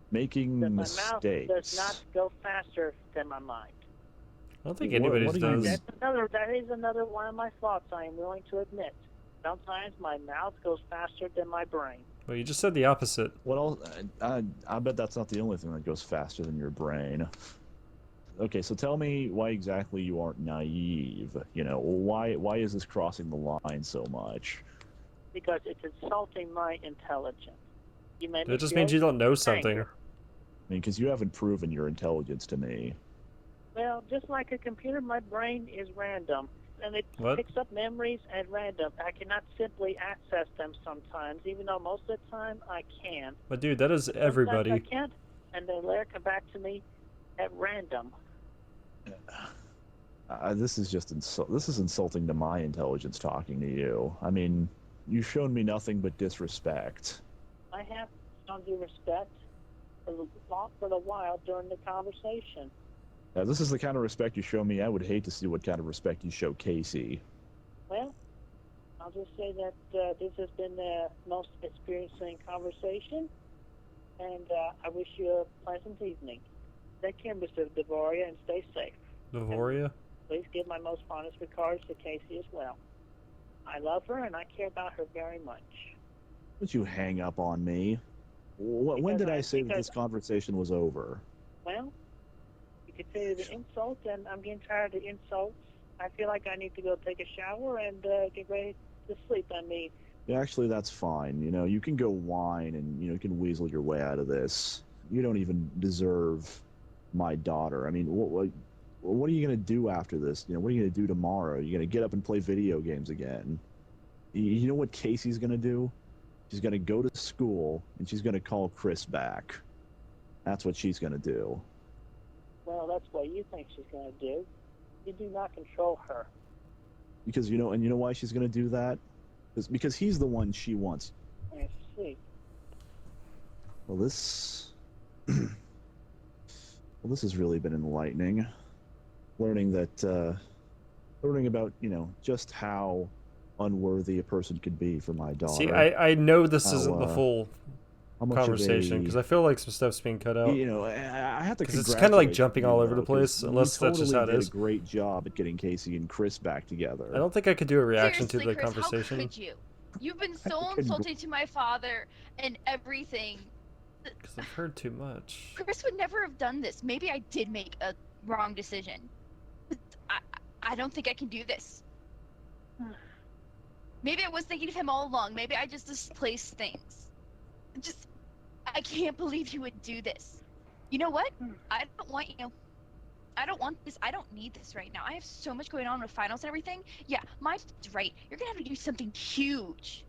Making That my mouth mistakes. does not go faster than my mind. I don't think What- anybody's what do you- does. That is another one of my thoughts I am willing to admit. Sometimes my mouth goes faster than my brain. Well, you just said the opposite. What else? I bet that's not the only thing that goes faster than your brain. Okay, so tell me why exactly you aren't naive. You know, why is this crossing the line so much? Because it's insulting my intelligence. You made me It just feel means you don't know something. anger. I mean, because you haven't proven your intelligence to me. Well, just like a computer, my brain is random. And it What? picks up memories at random. I cannot simply access them sometimes, even though most of the time I can. But dude, that is everybody. Sometimes I can't, and they later come back to me at random. This is just this is insulting to my intelligence talking to you. I mean, you've shown me nothing but disrespect. I have shown due respect for the while during the conversation. Now, this is the kind of respect you show me. I would hate to see what kind of respect you show Casey. Well, I'll just say that this has been the most experiencing conversation, and I wish you a pleasant evening. Take care, Mr. Devoria, and stay safe. Devoria? Please give my most fondest regards to Casey as well. I love her, and I care about her very much. Would you hang up on me? When did I say that this conversation was over? Well, you could say the insult, and I'm getting tired of the insults. I feel like I need to go take a shower and get ready to sleep. I mean, Yeah, actually, that's fine. You know, you can go whine and, you can weasel your way out of this. You don't even deserve my daughter. I mean, what are you going to do after this? What are you going to do tomorrow? You're going to get up and play video games again. You know what Casey's going to do? She's going to go to school, and she's going to call Chris back. That's what she's going to do. well, that's what you think she's going to do. You do not control her. Because, you know why she's going to do that? Because he's the one she wants. I see. Well, this... well, this has really been enlightening. Learning about, just how unworthy a person could be for my daughter. See, I know this isn't the full conversation because I feel like some stuff's being cut out. I have to because it's kind of like jumping all over the place, unless that's just how it is. You did a great job at getting Casey and Chris back together. I don't think I could do a reaction Seriously, to the Chris, conversation. How could you? You've been so insulting to my father and everything. Because I've heard too much. Chris would never have done this. Maybe I did make a wrong decision. But I don't think I can do this. Maybe I was thinking of him all along. Maybe I just displaced things. I can't believe he would do this. You know what? I don't want I don't want this. I don't need this right now. I have so much going on with finals and everything. Yeah, my dad's right. You're gonna have to do something huge.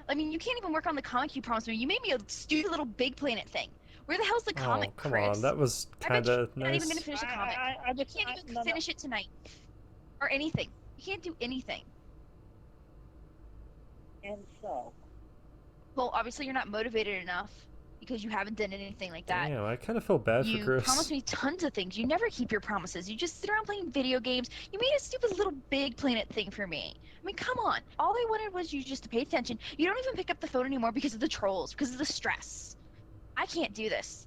I mean, you can't even work on the comic you promised me. You made me a stupid little big planet thing. Where the hell's the comic, oh, come Chris? on. That was kind of You're not even gonna nice. finish the comic. You can't even finish it tonight. Or anything. You can't do anything. And so? Well, obviously you're not motivated enough because you haven't done anything like that. Damn, I kind of feel bad for Chris. You promised me tons of things. You never keep your promises. You just sit around playing video games. You made a stupid little big planet thing for me. I mean, come on. All I wanted was you just to pay attention. You don't even pick up the phone anymore because of the trolls, because of the stress. I can't do this.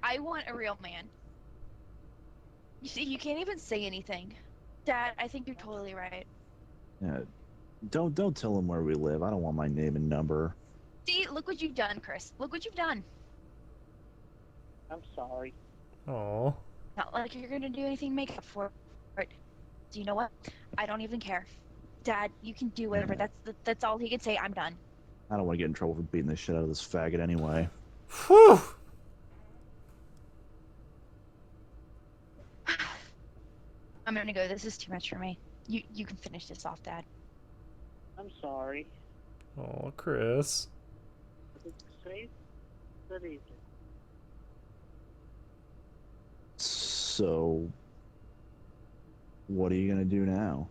I want a real man. You see, you can't even say anything. Dad, I think you're totally right. Yeah, don't tell him where we live. I don't want my name and number. See, look what you've done, Chris. Look what you've done. I'm sorry. Aw. Not like you're gonna do anything to make up for it. Do you know what? I don't even care. Dad, you can do whatever. That's all he can say. I'm done. I don't want to get in trouble for beating the shit out of this faggot anyway. Whew! I'm gonna go. This is too much for me. You can finish this off, Dad. I'm sorry. Oh, Chris. Safe. Good evening. So, what are you gonna do now?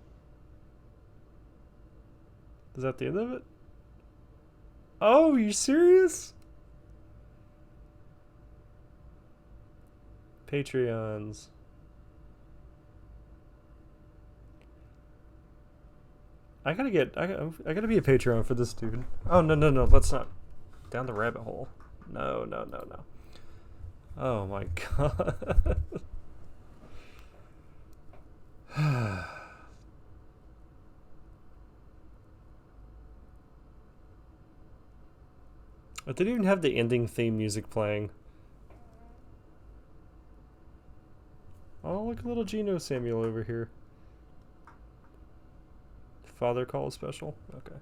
Is that the end of it? Oh, you serious? Patreons. I gotta be a Patreon for this dude. Oh, no, let's not. Down the rabbit hole. No. Oh my god. It didn't even have the ending theme music playing. Oh, look at little Geno Samuel over here. Father Call special. Okay.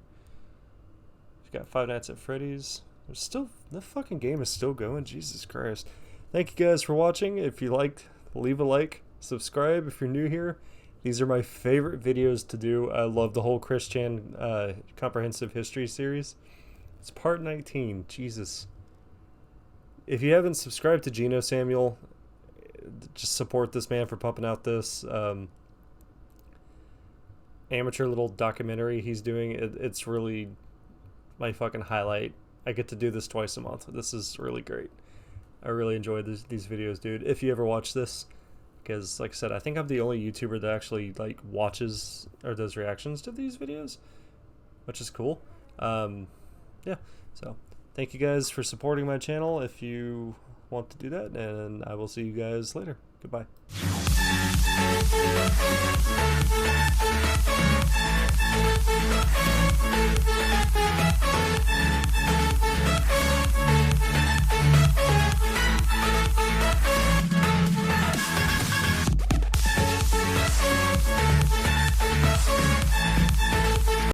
We've got Five Nights at Freddy's. There's still, the fucking game is still going. Jesus Christ. Thank you guys for watching. If you liked, leave a like. Subscribe if you're new here. These are my favorite videos to do. I love the whole Chris Chan comprehensive history series. It's part 19. Jesus. If you haven't subscribed to Geno Samuel, just support this man for pumping out this amateur little documentary he's doing. It's really my fucking highlight. I get to do this twice a month. This is really great. I really enjoy these videos, dude. If you ever watch this, because like I said, I think I'm the only YouTuber that actually like watches or does reactions to these videos, which is cool. Yeah, so thank you guys for supporting my channel if you want to do that, and I will see you guys later. Goodbye.